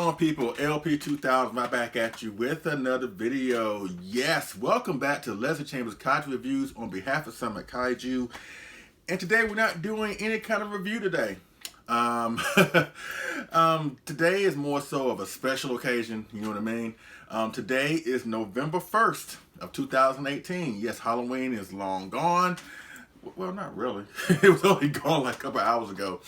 on, people? LP2000 right back at you with another video. Yes, welcome back to Leslie Chambers Kaiju Reviews on behalf of Summit Kaiju. And today we're not doing any kind of review today. Today is more so of a special occasion, you know what I mean? Today is November 1st of 2018. Yes, Halloween is long gone. Well, not really. It was only gone like a couple hours ago.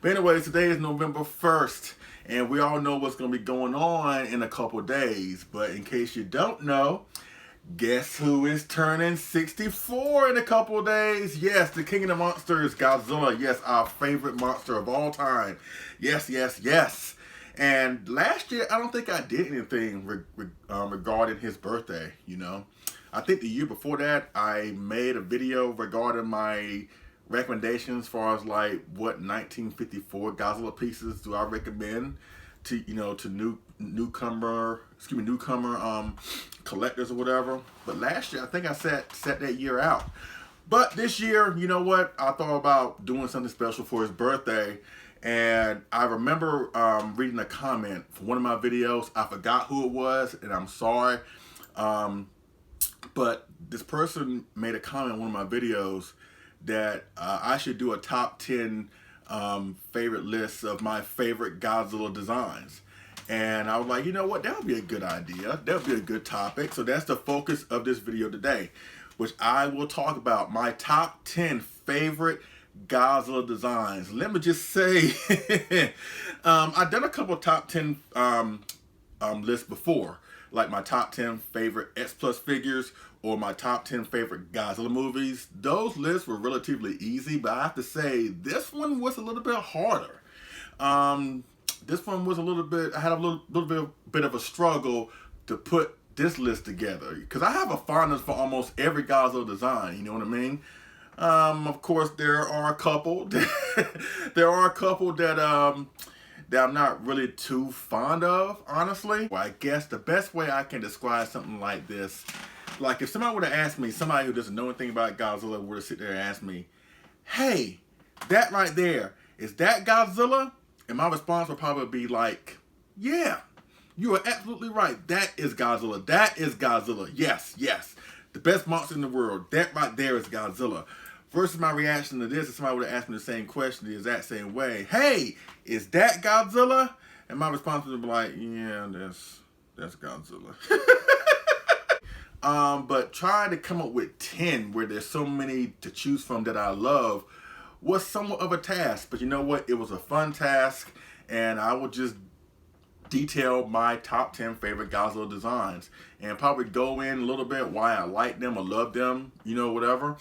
But anyways, today is November 1st. And we all know what's going to be going on in a couple days. But in case you don't know, guess who is turning 64 in a couple of days? Yes, the king of the monsters, Godzilla. Yes, our favorite monster of all time. Yes, yes, yes. And last year, I don't think I did anything regarding his birthday, you know. I think the year before that, I made a video regarding my recommendations as far as like what 1954 Godzilla pieces do I recommend to, you know, to newcomer collectors or whatever. But last year, I think I set that year out. But this year, you know what? I thought about doing something special for his birthday. And I remember reading a comment for one of my videos. I forgot who it was, and I'm sorry. But this person made a comment in one of my videos that I should do a top 10 favorite lists of my favorite Godzilla designs. And I was like, you know what, that would be a good idea. That would be a good topic. So that's the focus of this video today, which I will talk about my top 10 favorite Godzilla designs. Let me just say, I've done a couple of top 10 lists before, like my top 10 favorite X Plus figures or my top 10 favorite Godzilla movies. Those lists were relatively easy, but I have to say this one was a little bit harder. This one was a little bit, I had a little bit of a struggle to put this list together because I have a fondness for almost every Godzilla design, you know what I mean? Of course, there are a couple that I'm not really too fond of, honestly. Well, I guess the best way I can describe something like this, like if somebody would have asked me, somebody who doesn't know anything about Godzilla would have sit there and asked me, hey, that right there, is that Godzilla? And my response would probably be like, yeah, you are absolutely right. That is Godzilla. That is Godzilla. Yes, yes. The best monster in the world. That right there is Godzilla. Versus my reaction to this, if somebody would have asked me the same question the exact same way, hey, is that Godzilla? And my response would be like, yeah, that's Godzilla. But trying to come up with 10 where there's so many to choose from that I love was somewhat of a task. But you know what? It was a fun task, and I will just detail my top 10 favorite Godzilla designs and probably go in a little bit why I like them or love them, you know, whatever.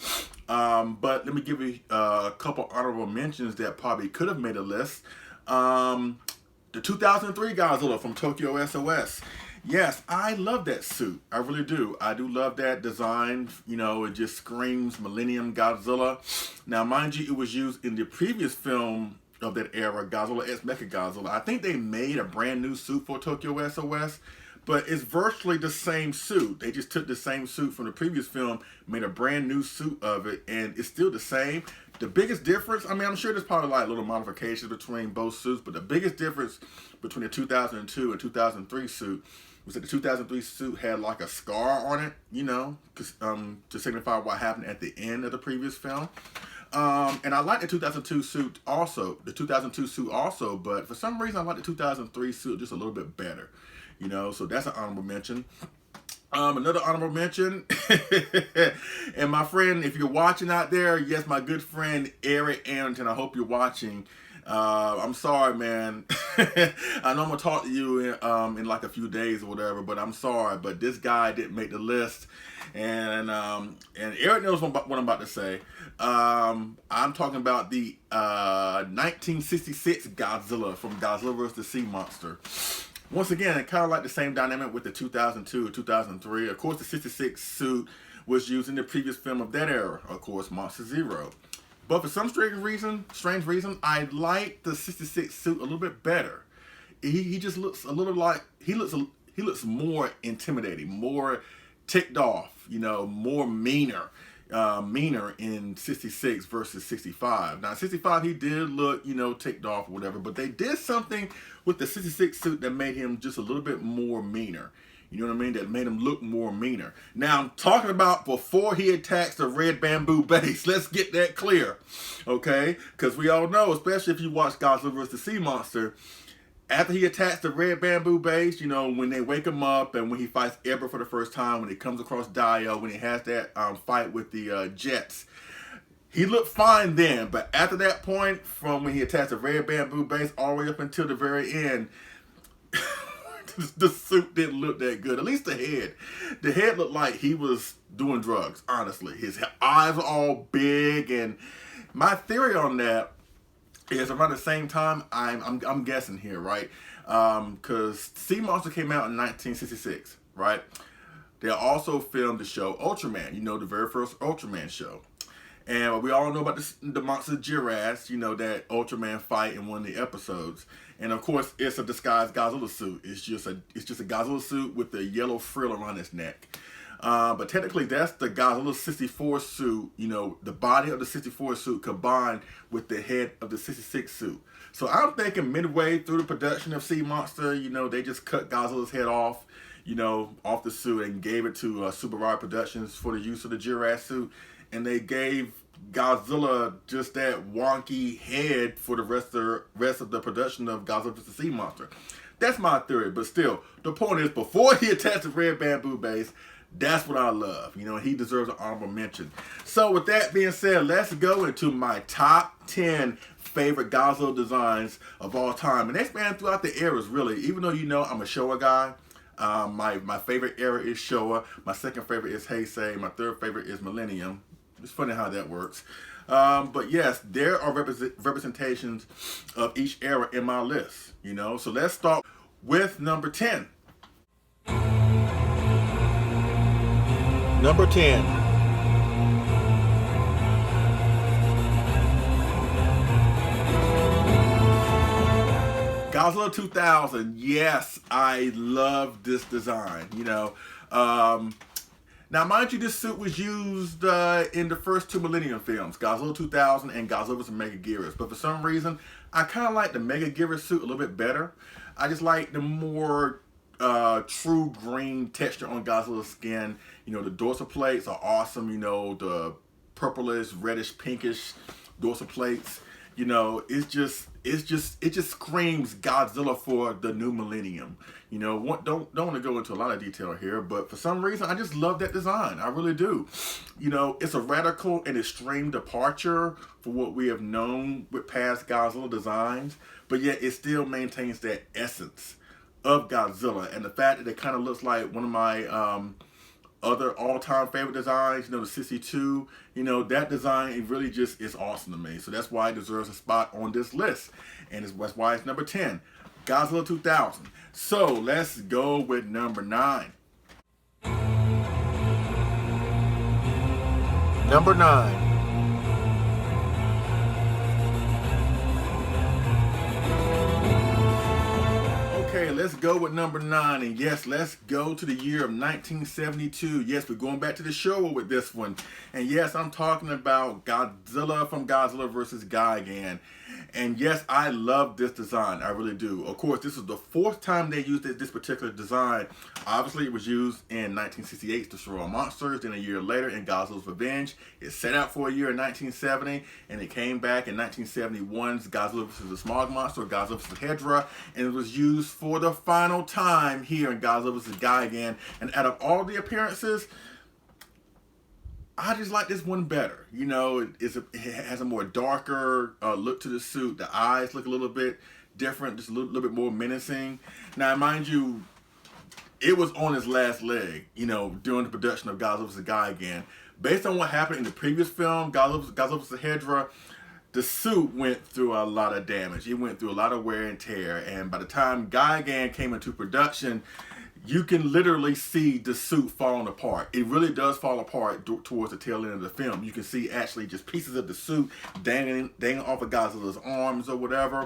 But let me give you a couple honorable mentions that probably could have made a list. The 2003 Godzilla from Tokyo SOS. Yes, I love that suit. I really do. I do love that design. You know, it just screams Millennium Godzilla. Now, mind you, it was used in the previous film of that era, Godzilla X Mechagodzilla. I think they made a brand new suit for Tokyo SOS, but it's virtually the same suit. They just took the same suit from the previous film, made a brand new suit of it, and it's still the same. The biggest difference, I mean, I'm sure there's probably like little modifications between both suits, but the biggest difference between the 2002 and 2003 suit was that the 2003 suit had like a scar on it, you know, to signify what happened at the end of the previous film. And I like the 2002 suit also, but for some reason I like the 2003 suit just a little bit better, you know, so that's an honorable mention. Another honorable mention, and my friend, if you're watching out there, yes, my good friend Eric Arrington, I hope you're watching. I'm sorry, man. I know I'm gonna talk to you in like a few days or whatever, but I'm sorry, but this guy didn't make the list, and Eric knows what I'm about to say. I'm talking about the 1966 Godzilla from Godzilla vs. the Sea Monster. Once again, kind of like the same dynamic with the 2002 or 2003. Of course, the 66 suit was used in the previous film of that era, of course, Monster Zero. But for some strange reason, I like the 66 suit a little bit better. He just looks a little like, he looks more intimidating, more ticked off, you know, more meaner. meaner in 66 versus 65. Now 65 he did look, you know, ticked off or whatever, but they did something with the 66 suit that made him just a little bit more meaner. You know what I mean? That made him look more meaner. Now I'm talking about before he attacks the red bamboo base. Let's get that clear, okay? Because we all know, especially if you watch Godzilla vs. the Sea Monster, after he attacks the red bamboo base, you know, when they wake him up and when he fights Ebra for the first time, when he comes across Dio, when he has that fight with the Jets, he looked fine then. But after that point, from when he attacks the red bamboo base all the way up until the very end, the suit didn't look that good. At least the head. The head looked like he was doing drugs, honestly. His eyes are all big, and my theory on that is around the same time, I'm guessing here, right? Because Sea Monster came out in 1966, right? They also filmed the show Ultraman, you know, the very first Ultraman show. And we all know about the monster Jiras, you know, that Ultraman fight in one of the episodes. And of course, it's a disguised Godzilla suit. It's just a Godzilla suit with the yellow frill around his neck. But technically, that's the Godzilla 64 suit, you know, the body of the 64 suit combined with the head of the 66 suit. So I'm thinking midway through the production of Sea Monster, you know, they just cut Godzilla's head off, you know, off the suit and gave it to Super Rod Productions for the use of the Jiras suit. And they gave Godzilla just that wonky head for the rest of the production of Godzilla vs. Sea Monster. That's my theory, but still, the point is, before he attached the red bamboo base, that's what I love. You know, he deserves an honorable mention. So with that being said, let's go into my top 10 favorite Godzilla designs of all time. And they span throughout the eras, really. Even though, you know, I'm a Showa guy. My favorite era is Showa. My second favorite is Heisei. My third favorite is Millennium. It's funny how that works. But yes, there are representations of each era in my list, you know. So let's start with number 10. Number 10. Godzilla 2000. Yes, I love this design, you know. Now, mind you, this suit was used in the first two Millennium films, Godzilla 2000 and Godzilla vs. Megaguirus. But for some reason, I kind of like the Megaguirus suit a little bit better. I just like the more true green texture on Godzilla's skin. You know, the dorsal plates are awesome. You know, the purplish, reddish, pinkish dorsal plates. You know, it just screams Godzilla for the new millennium. You know, don't want to go into a lot of detail here, but for some reason, I just love that design. I really do. You know, it's a radical and extreme departure for what we have known with past Godzilla designs, but yet it still maintains that essence of Godzilla. And the fact that it kind of looks like one of my other all-time favorite designs, you know, the 62, you know, that design, it really just is awesome to me. So that's why it deserves a spot on this list. And that's why it's number 10, Godzilla 2000. So let's go with number 9. Number 9. Okay, let's go with number 9, and yes, let's go to the year of 1972. Yes, we're going back to the Showa with this one, and yes, I'm talking about Godzilla from Godzilla vs. Gigan. And yes, I love this design. I really do. Of course, this is the 4th time they used this particular design. Obviously, it was used in 1968's Destroy All Monsters. Then a year later in Godzilla's Revenge. It set out for a year in 1970. And it came back in 1971's Godzilla vs. the Smog Monster, or Godzilla vs. Hedra. And it was used for the final time here in Godzilla vs. Gigan. And out of all the appearances, I just like this one better. You know, it has a more darker look to the suit. The eyes look a little bit different, just a little bit more menacing. Now, mind you, it was on its last leg, you know, during the production of Godzilla vs. Gigan. Based on what happened in the previous film, Godzilla vs. Hedra, the suit went through a lot of damage. It went through a lot of wear and tear. And by the time Gigan came into production, you can literally see the suit falling apart. It really does fall apart towards the tail end of the film. You can see actually just pieces of the suit dangling off of Godzilla's arms or whatever,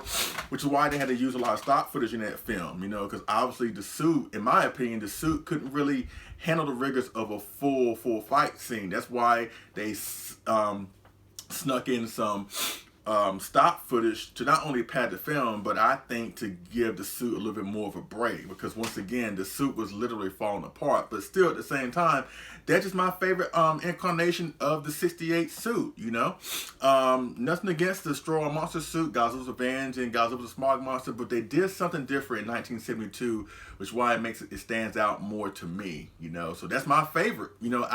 which is why they had to use a lot of stock footage in that film, you know, because obviously the suit, in my opinion, the suit couldn't really handle the rigors of a full fight scene. That's why they snuck in some stock footage to not only pad the film, but I think to give the suit a little bit more of a break, because once again the suit was literally falling apart. But still, at the same time, that's just my favorite incarnation of the '68 suit, you know. Nothing against the Straw Monster suit, Godzilla's Revenge and Godzilla's Smog Monster, but they did something different in 1972, which is why it stands out more to me, you know. So that's my favorite, you know.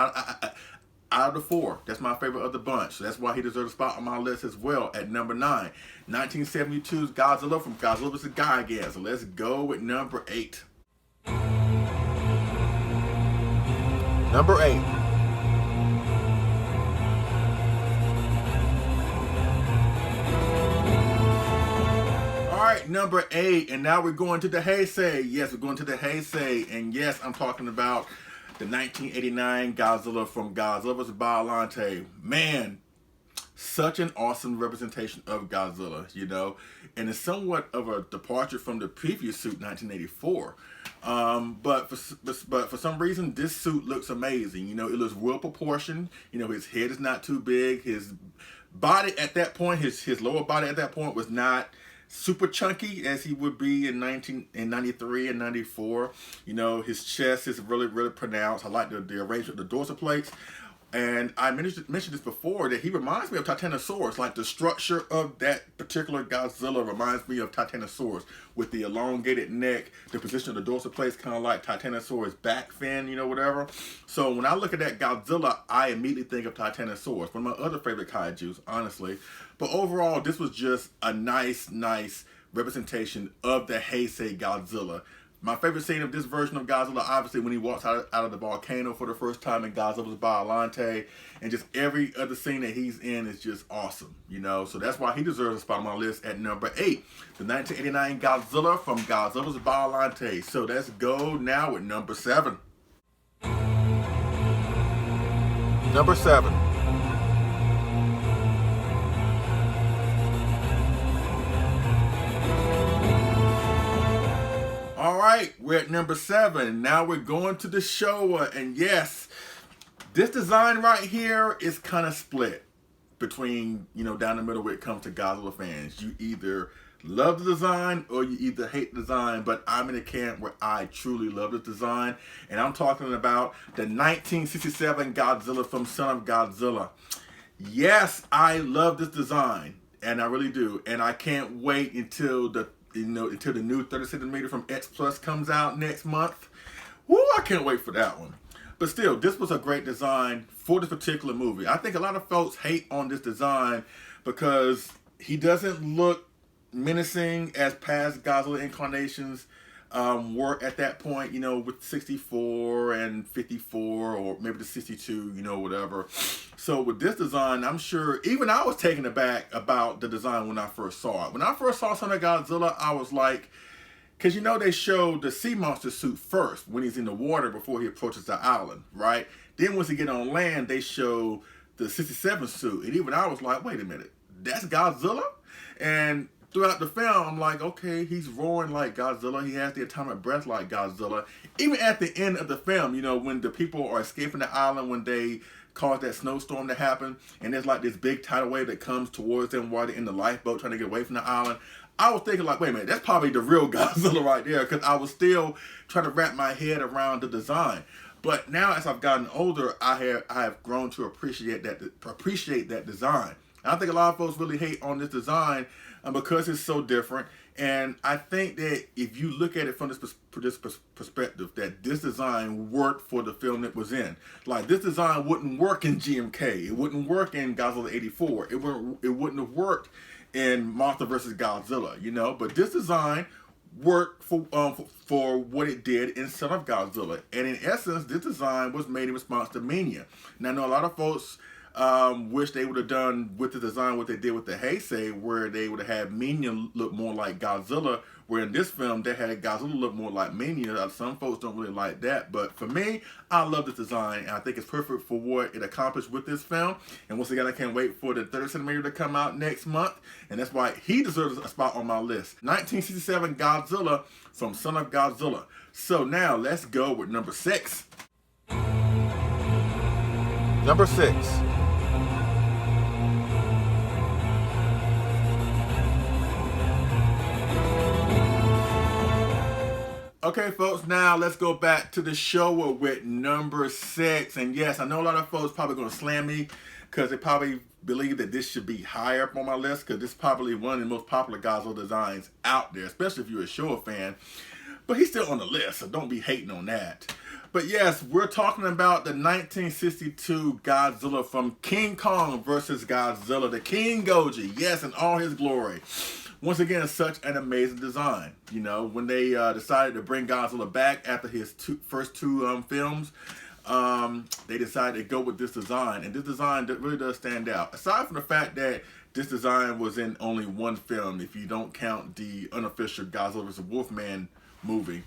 Out of the four, that's my favorite of the bunch. So that's why he deserves a spot on my list as well at number 9. 1972's Godzilla from Godzilla vs. Gigan. So let's go with number 8. Number 8. All right, number 8, and now we're going to the Heisei. Yes, we're going to the Heisei, and yes, I'm talking about the 1989 Godzilla from Godzilla vs. Biollante. Man, such an awesome representation of Godzilla, you know, and it's somewhat of a departure from the previous suit, 1984. But for some reason, this suit looks amazing. You know, it looks well proportioned. You know, his head is not too big. His body at that point, his lower body at that point was not super chunky as he would be in 93 and 94. You know, his chest is really pronounced. I like the arrangement of the dorsal plates. And I mentioned this before, that he reminds me of Titanosaurus. Like the structure of that particular Godzilla reminds me of Titanosaurus, with the elongated neck, the position of the dorsal plates kind of like Titanosaurus back fin, you know, whatever. So when I look at that Godzilla, I immediately think of Titanosaurus, one of my other favorite kaijus, honestly. But overall, this was just a nice representation of the Heisei Godzilla. My favorite scene of this version of Godzilla, obviously, when he walks out of the volcano for the first time in Godzilla vs. Biollante, and just every other scene that he's in is just awesome, you know. So that's why he deserves a spot on my list at number 8, the 1989 Godzilla from Godzilla vs. Biollante. So let's go now with number 7. Number 7. All right, we're at number 7. Now we're going to the Showa, and yes, this design right here is kind of split between, you know, down the middle when it comes to Godzilla fans. You either love the design or you either hate the design, but I'm in a camp where I truly love the design, and I'm talking about the 1967 Godzilla from Son of Godzilla. Yes, I love this design, and I really do, and I can't wait until the new 30cm from X Plus comes out next month. Woo, I can't wait for that one. But still, this was a great design for this particular movie. I think a lot of folks hate on this design because he doesn't look menacing as past Godzilla incarnations were at that point, you know, with 64 and 54, or maybe the 62, you know, whatever. So with this design, I'm sure even I was taken aback about the design when I first saw it. When I first saw Son of Godzilla, I was like, because, you know, they showed the sea monster suit first when he's in the water before he approaches the island, right? Then once he get on land, they show the 67 suit. And even I was like, wait a minute, that's Godzilla? And throughout the film, I'm like, okay, he's roaring like Godzilla. He has the atomic breath like Godzilla. Even at the end of the film, you know, when the people are escaping the island, when they cause that snowstorm to happen, and there's like this big tidal wave that comes towards them while they're in the lifeboat trying to get away from the island, I was thinking like, wait a minute, that's probably the real Godzilla right there, because I was still trying to wrap my head around the design. But now, as I've gotten older, I have grown to appreciate that design. I think a lot of folks really hate on this design because it's so different. And I think that if you look at it from this perspective, that this design worked for the film it was in. Like, this design wouldn't work in GMK. It wouldn't work in Godzilla 84. It wouldn't have worked in Monster vs. Godzilla, you know. But this design worked for what it did in Son of Godzilla. And in essence, this design was made in response to Mania. Now, I know a lot of folks wish they would have done with the design what they did with the Heisei, where they would have had Minion look more like Godzilla, where in this film they had Godzilla look more like Mania. Some folks don't really like that, but for me, I love this design, and I think it's perfect for what it accomplished with this film. And once again, I can't wait for the 30cm to come out next month, and that's why he deserves a spot on my list. 1967 Godzilla from Son of Godzilla. So now let's go with number 6. Number 6. Okay, folks, now let's go back to the show with number 6. And yes, I know a lot of folks probably going to slam me because they probably believe that this should be higher up on my list, because this is probably one of the most popular Godzilla designs out there, especially if you're a Showa fan. But he's still on the list, so don't be hating on that. But yes, we're talking about the 1962 Godzilla from King Kong versus Godzilla, the King Goji, yes, in all his glory. Once again, such an amazing design. You know, when they decided to bring Godzilla back after his first two films, they decided to go with this design. And this design really does stand out. Aside from the fact that this design was in only one film, if you don't count the unofficial Godzilla vs. Wolfman movie.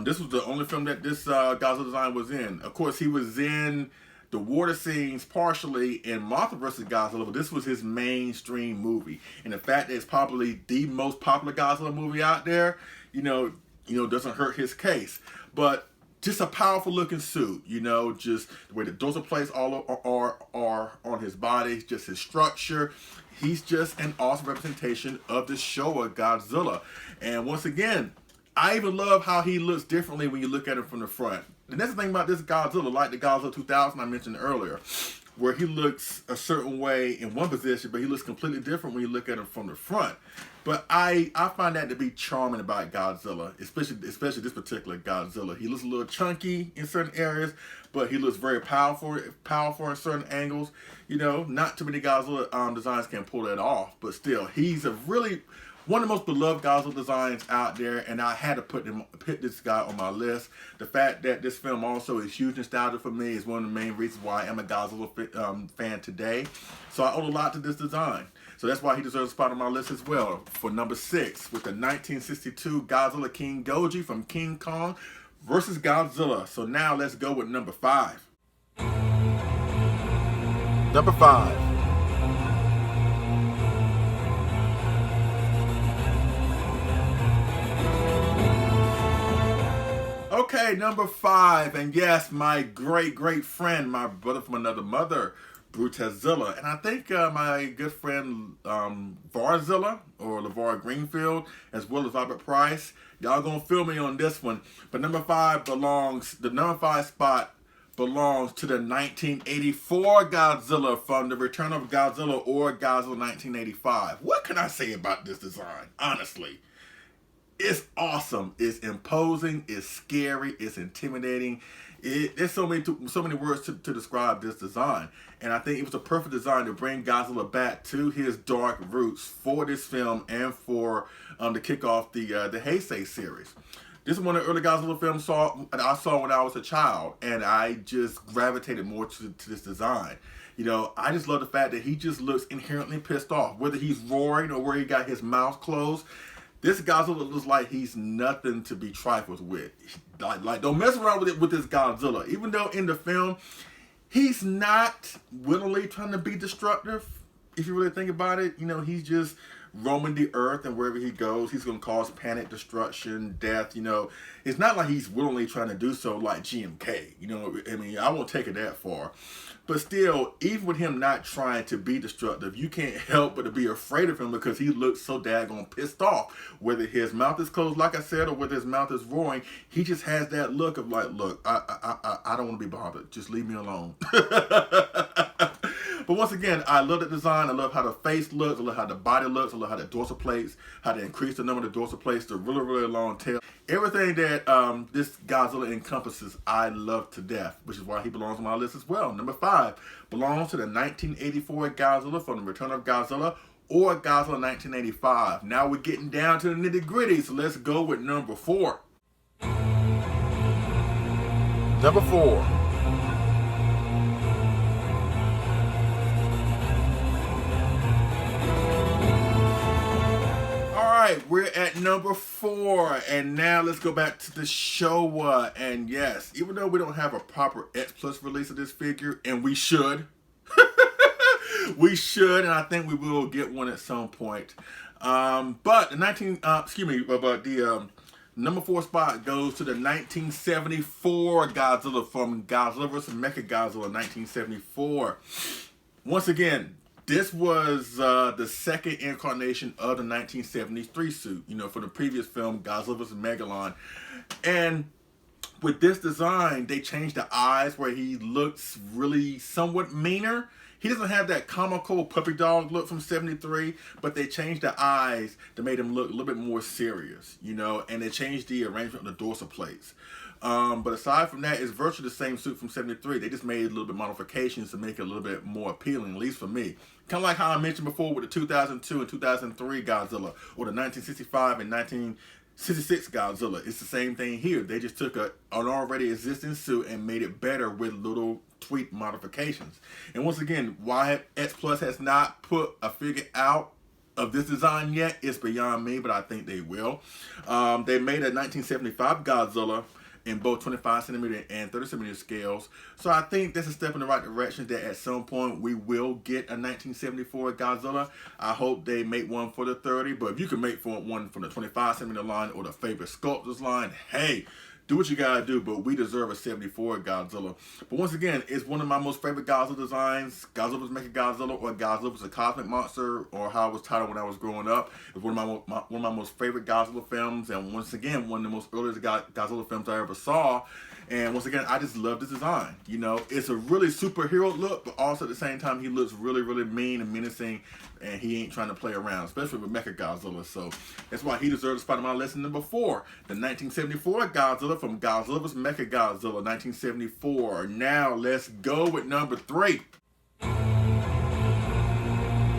This was the only film that this Godzilla design was in. Of course, he was in the water scenes partially in Mothra vs. Godzilla, but this was his mainstream movie. And the fact that it's probably the most popular Godzilla movie out there, you know, doesn't hurt his case. But just a powerful looking suit, you know, just the way the dorsal plates all are on his body, just his structure. He's just an awesome representation of the Showa Godzilla. And once again, I even love how he looks differently when you look at him from the front. The next thing about this Godzilla, like the Godzilla 2000 I mentioned earlier, where he looks a certain way in one position, but he looks completely different when you look at him from the front. But I find that to be charming about Godzilla, especially this particular Godzilla. He looks a little chunky in certain areas, but he looks very powerful in certain angles. You know, not too many Godzilla designs can pull that off, but still, he's a really one of the most beloved Godzilla designs out there, and I had to put this guy on my list. The fact that this film also is huge nostalgia for me is one of the main reasons why I am a Godzilla fan today. So I owe a lot to this design. So that's why he deserves a spot on my list as well. For number 6, with the 1962 Godzilla King Goji from King Kong versus Godzilla. So now let's go with number 5. Number 5. Okay, number 5, and yes, my great friend, my brother from another mother, Brutezilla, and I think my good friend Varzilla, or LeVar Greenfield, as well as Robert Price, y'all gonna feel me on this one. But number 5 the number 5 spot belongs to the 1984 Godzilla from The Return of Godzilla, or Godzilla 1985. What can I say about this design, honestly? It's awesome. It's imposing. It's scary. It's intimidating. There's so many words to describe this design. And I think it was a perfect design to bring Godzilla back to his dark roots for this film and for to kick off the Heisei series. This is one of the early Godzilla films I saw when I was a child, and I just gravitated more to this design. You know, I just love the fact that he just looks inherently pissed off, whether he's roaring or where he got his mouth closed. This Godzilla looks like he's nothing to be trifled with. Like don't mess around with this Godzilla. Even though in the film, he's not willingly trying to be destructive. If you really think about it, you know, he's just roaming the earth, and wherever he goes, he's going to cause panic, destruction, death. You know, it's not like he's willingly trying to do so like GMK. You know, I mean, I won't take it that far. But still, even with him not trying to be destructive, you can't help but to be afraid of him because he looks so daggone pissed off. Whether his mouth is closed, like I said, or whether his mouth is roaring, he just has that look of like, look, I don't want to be bothered. Just leave me alone. But once again, I love the design. I love how the face looks. I love how the body looks. I love how the dorsal plates, how they increase the number of the dorsal plates, the really long tail. Everything that this Godzilla encompasses, I love to death, which is why he belongs on my list as well. Number 5 belongs to the 1984 Godzilla from The Return of Godzilla, or Godzilla 1985. Now we're getting down to the nitty-gritty, so let's go with number 4. Number 4. right, we're at number 4, and now let's go back to the Showa. And yes, even though we don't have a proper X Plus release of this figure, and we should, we should, and I think we will get one at some point. But the number 4 spot goes to the 1974 Godzilla from Godzilla vs. Mechagodzilla 1974. Once again, this was the second incarnation of the 1973 suit, you know, for the previous film, Godzilla vs. Megalon. And with this design, they changed the eyes where he looks really somewhat meaner. He doesn't have that comical puppy dog look from 73, but they changed the eyes to make him look a little bit more serious, you know, and they changed the arrangement of the dorsal plates. But aside from that, it's virtually the same suit from 73. They just made a little bit modifications to make it a little bit more appealing, at least for me. Kind of like how I mentioned before with the 2002 and 2003 Godzilla, or the 1965 and 1966 Godzilla. It's the same thing here. They just took an already existing suit and made it better with little tweak modifications. And once again, why X Plus has not put a figure out of this design yet is beyond me, but I think they will. They made a 1975 Godzilla in both 25 centimeter and 30 centimeter scales. So I think that's a step in the right direction, that at some point we will get a 1974 Godzilla. I hope they make one for the 30, but if you can make one from the 25 centimeter line or the Favorite Sculptors line, hey, do what you gotta do, but we deserve a 74 Godzilla. But once again, it's one of my most favorite Godzilla designs. Godzilla vs. Mechagodzilla, or Godzilla vs. Cosmic Monster, or how it was titled when I was growing up. It's one of my most favorite Godzilla films, and once again, one of the most earliest Godzilla films I ever saw. And once again, I just love this design. You know, it's a really superhero look, but also at the same time, he looks really, really mean and menacing, and he ain't trying to play around, especially with Mechagodzilla. So that's why he deserves a spot on my list. Number 4, the 1974 Godzilla from Godzilla vs. Mechagodzilla 1974. Now let's go with number 3.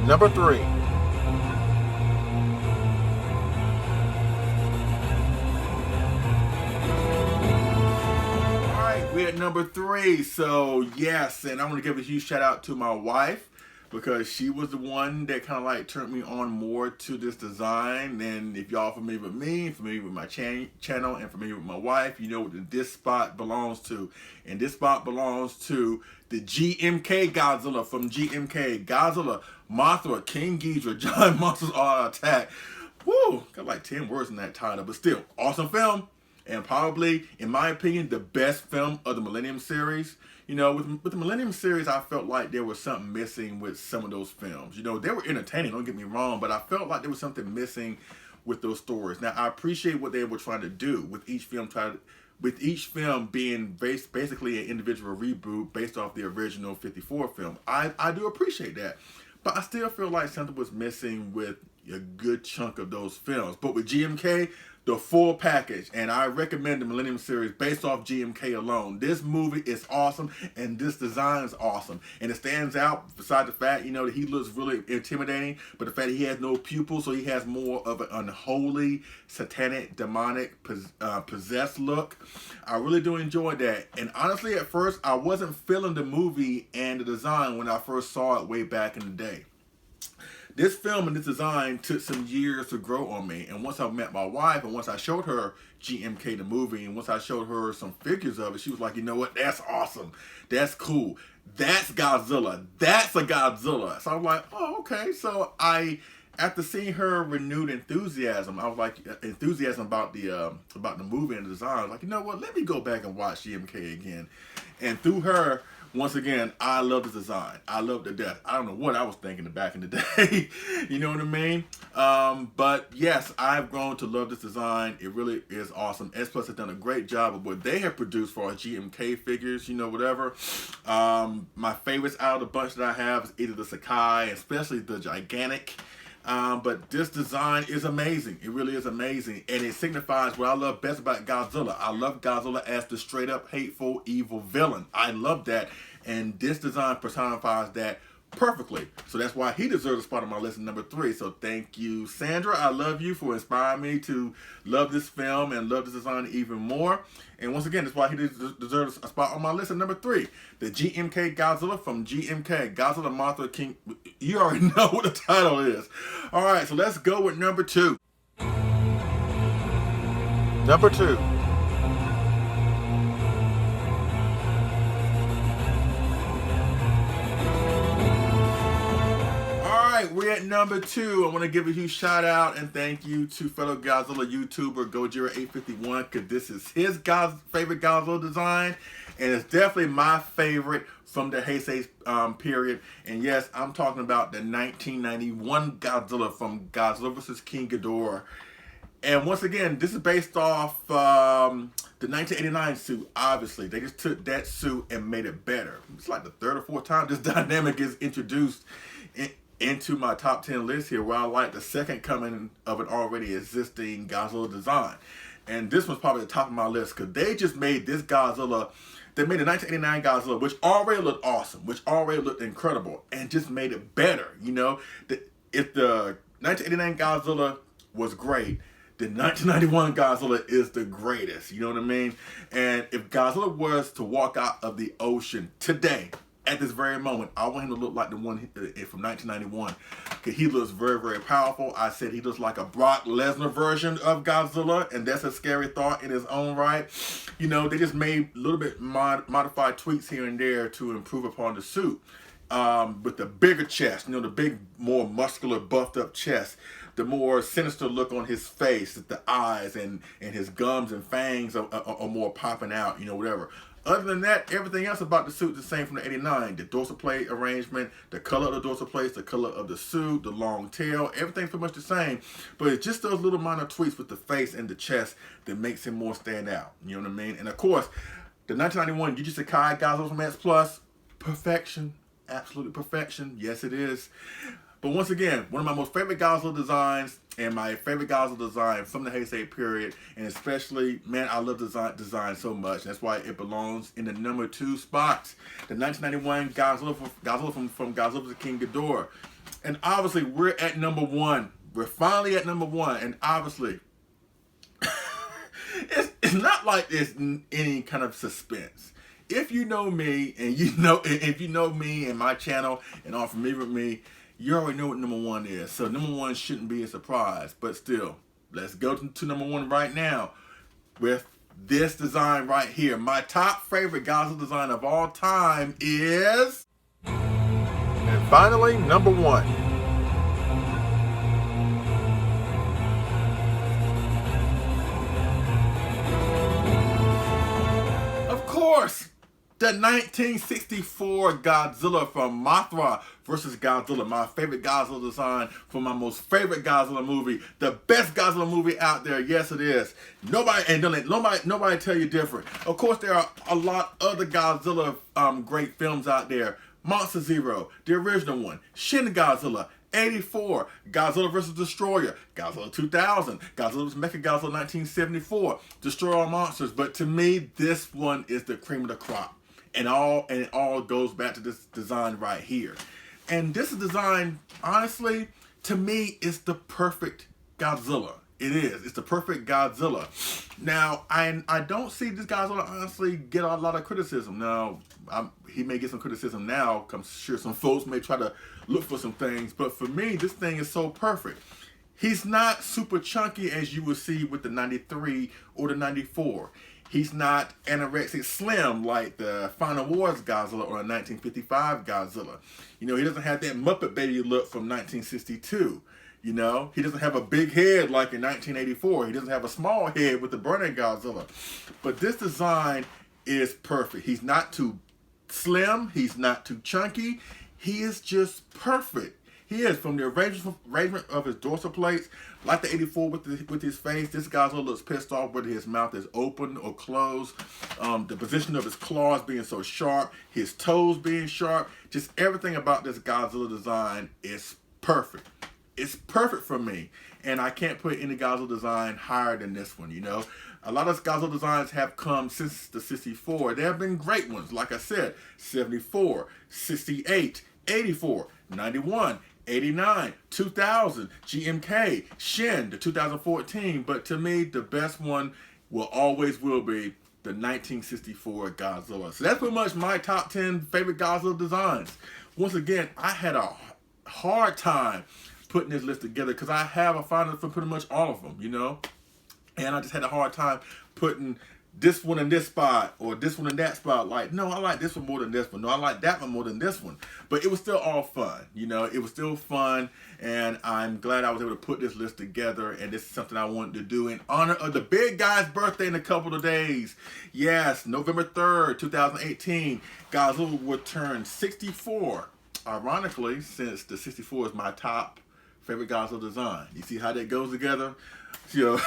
Number 3. We're at number 3, so yes, and I want to give a huge shout out to my wife, because she was the one that kind of like turned me on more to this design. And if y'all familiar with me, familiar with my channel, and familiar with my wife, you know what this spot belongs to. And this spot belongs to the GMK Godzilla from GMK. Godzilla, Mothra, King Ghidorah, Giant Monsters All Attack. Woo, got like 10 words in that title, but still, awesome film. And probably, in my opinion, the best film of the Millennium series. You know, with the Millennium series, I felt like there was something missing with some of those films. You know, they were entertaining, don't get me wrong, but I felt like there was something missing with those stories. Now, I appreciate what they were trying to do with each film, being basically an individual reboot based off the original 54 film. I do appreciate that. But I still feel like something was missing with a good chunk of those films. But with GMK, the full package, and I recommend the Millennium series based off GMK alone. This movie is awesome, and this design is awesome, and it stands out beside the fact, you know, that he looks really intimidating, but the fact that he has no pupils, so he has more of an unholy, satanic, demonic, possessed look. I really do enjoy that, and honestly, at first, I wasn't feeling the movie and the design when I first saw it way back in the day. This film and this design took some years to grow on me, and once I met my wife, and once I showed her GMK the movie, and once I showed her some figures of it, she was like, you know what, that's awesome, that's cool, that's Godzilla, that's a Godzilla. So I was like, oh, okay. So after seeing her renewed enthusiasm, I was like, enthusiasm about the movie and the design, I was like, you know what, let me go back and watch GMK again. And through her, once again, I love the design. I love the death. I don't know what I was thinking back in the day. You know what I mean? But yes, I've grown to love this design. It really is awesome. S Plus has done a great job of what they have produced for our GMK figures, you know, whatever. My favorites out of the bunch that I have is either the Sakai, especially the Gigantic. But this design is amazing. It really is amazing. And it signifies what I love best about Godzilla. I love Godzilla as the straight up hateful, evil villain. I love that. And this design personifies that perfectly. So that's why he deserves a spot on my list at number 3. So thank you, Sandra. I love you for inspiring me to love this film and love this design even more. And once again, that's why he deserves a spot on my list at number 3. The GMK Godzilla from GMK. Godzilla, Mothra, King. You already know what the title is. All right, so let's go with number 2. Number 2. We're at number 2. I want to give a huge shout out and thank you to fellow Godzilla YouTuber Gojira851, because this is his favorite Godzilla design, and it's definitely my favorite from the Heisei period. And yes, I'm talking about the 1991 Godzilla from Godzilla vs. King Ghidorah. And once again, this is based off the 1989 suit. Obviously, they just took that suit and made it better. It's like the 3rd or 4th time this dynamic is introduced into my top 10 list here, where I like the second coming of an already existing Godzilla design. And this one's probably the top of my list, because they just made this Godzilla, they made the 1989 Godzilla, which already looked awesome, which already looked incredible, and just made it better. You know, if the 1989 Godzilla was great, the 1991 Godzilla is the greatest. You know what I mean? And if Godzilla was to walk out of the ocean today, at this very moment, I want him to look like the one from 1991. Because he looks very, very powerful. I said he looks like a Brock Lesnar version of Godzilla, and that's a scary thought in his own right. You know, they just made a little bit modified tweaks here and there to improve upon the suit. With the bigger chest, you know, the big, more muscular, buffed up chest. The more sinister look on his face, the eyes and his gums and fangs are more popping out, you know, whatever. Other than that, everything else about the suit is the same from the 89. The dorsal plate arrangement, the color of the dorsal plates, the color of the suit, the long tail, everything's pretty much the same. But it's just those little minor tweaks with the face and the chest that makes him more stand out. You know what I mean? And of course, the 1991 Yuji Sakai Godzilla from X Plus, perfection. Absolute perfection. Yes, it is. But once again, one of my most favorite Godzilla designs, and my favorite Godzilla design from the Heisei period, and especially, man, I love design so much. That's why it belongs in the number 2 spot. The 1991 Godzilla from Godzilla vs. King Ghidorah. And obviously, we're at number 1. We're finally at number 1, and obviously, it's not like there's any kind of suspense. If you know me, and if you know me and my channel and are familiar with me, you already know what number 1 is. So number 1 shouldn't be a surprise. But still, let's go to number 1 right now with this design right here. My top favorite Godzilla design of all time is... And finally, number 1. Of course! The 1964 Godzilla from Mothra vs. Godzilla, my favorite Godzilla design from my most favorite Godzilla movie, the best Godzilla movie out there. Yes, it is. Nobody tell you different. Of course, there are a lot of other Godzilla great films out there. Monster Zero, the original one, Shin Godzilla, 84, Godzilla vs. Destroyer, Godzilla 2000, Godzilla vs. Mechagodzilla 1974, Destroy All Monsters. But to me, this one is the cream of the crop. And it all goes back to this design right here. And this design, honestly, to me, is the perfect Godzilla. It is. It's the perfect Godzilla. Now, I don't see this Godzilla honestly get a lot of criticism. Now, he may get some criticism now. I'm sure some folks may try to look for some things. But for me, this thing is so perfect. He's not super chunky as you would see with the 93 or the 94. He's not anorexic slim like the Final Wars Godzilla or the 1955 Godzilla. You know, he doesn't have that Muppet Baby look from 1962. You know, he doesn't have a big head like in 1984. He doesn't have a small head with the Burning Godzilla. But this design is perfect. He's not too slim. He's not too chunky. He is just perfect. He is, from the arrangement of his dorsal plates, like the 84 with his face. This Godzilla looks pissed off whether his mouth is open or closed. The position of his claws being so sharp, his toes being sharp, just everything about this Godzilla design is perfect. It's perfect for me, and I can't put any Godzilla design higher than this one, you know. A lot of Godzilla designs have come since the 64. There have been great ones, like I said, 74, 68, 84, 91, 89, 2000, GMK, Shin, the 2014. But to me, the best one will be the 1964 Godzilla. So that's pretty much my top 10 favorite Godzilla designs. Once again, I had a hard time putting this list together because I have a fondness for pretty much all of them, you know. And I just had a hard time putting this one in this spot or this one in that spot. Like, no, I like this one more than this one. No, I like that one more than this one. But it was still all fun. You know, it was still fun. And I'm glad I was able to put this list together. And this is something I wanted to do in honor of the big guy's birthday in a couple of days. Yes, November 3rd, 2018, Godzilla will turn 64. Ironically, since the 64 is my top favorite Godzilla design. You see how that goes together? You know,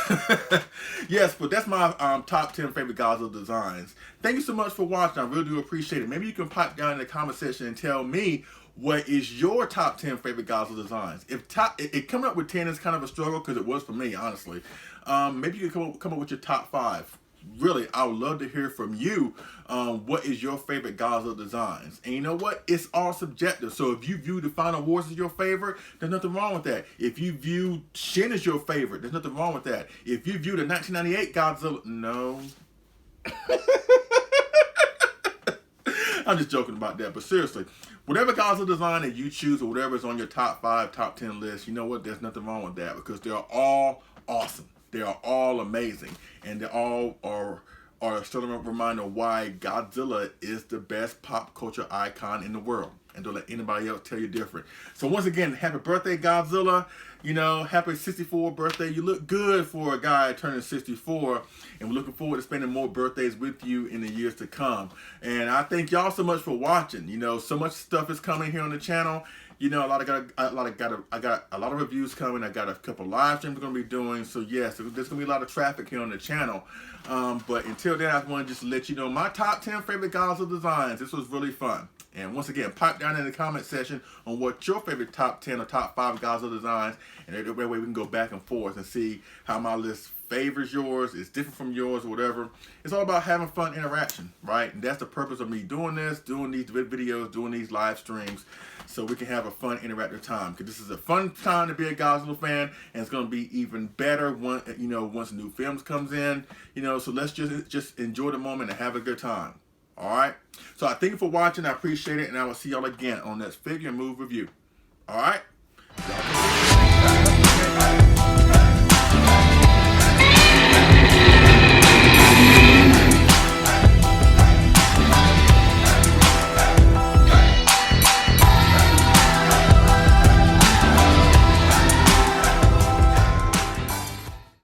yes, but that's my top 10 favorite Godzilla designs. Thank you so much for watching. I really do appreciate it. Maybe you can pipe down in the comment section and tell me what is your top 10 favorite Godzilla designs. If coming up with 10 is kind of a struggle, because it was for me, honestly. Maybe you can come up with your top 5. Really, I would love to hear from you. What is your favorite Godzilla designs? And you know what? It's all subjective. So if you view the Final Wars as your favorite, there's nothing wrong with that. If you view Shin as your favorite, there's nothing wrong with that. If you view the 1998 Godzilla, no. I'm just joking about that. But seriously, whatever Godzilla design that you choose or whatever is on your top 5, top 10 list, you know what? There's nothing wrong with that because they're all awesome. They are all amazing, and they all are still a reminder why Godzilla is the best pop culture icon in the world. And don't let anybody else tell you different. So once again, happy birthday, Godzilla. You know, happy 64th birthday. You look good for a guy turning 64, and we're looking forward to spending more birthdays with you in the years to come. And I thank y'all so much for watching. You know, so much stuff is coming here on the channel. You know, I got a lot of reviews coming. I got a couple live streams we're gonna be doing. So yes, there's gonna be a lot of traffic here on the channel. But until then, I want to just let you know my top 10 favorite Godzilla designs. This was really fun. And once again, pipe down in the comment section on what your favorite top 10 or top 5 Godzilla designs, and that way we can go back and forth and see how my list favors yours, is different from yours, or whatever. It's all about having fun interaction, right? And that's the purpose of me doing this, doing these videos, doing these live streams, so we can have a fun interactive time. Because this is a fun time to be a Godzilla fan, and it's going to be even better once new films comes in. You know, so let's just enjoy the moment and have a good time. All right. So I thank you for watching. I appreciate it, and I will see y'all again on this Figure and Move review. All right.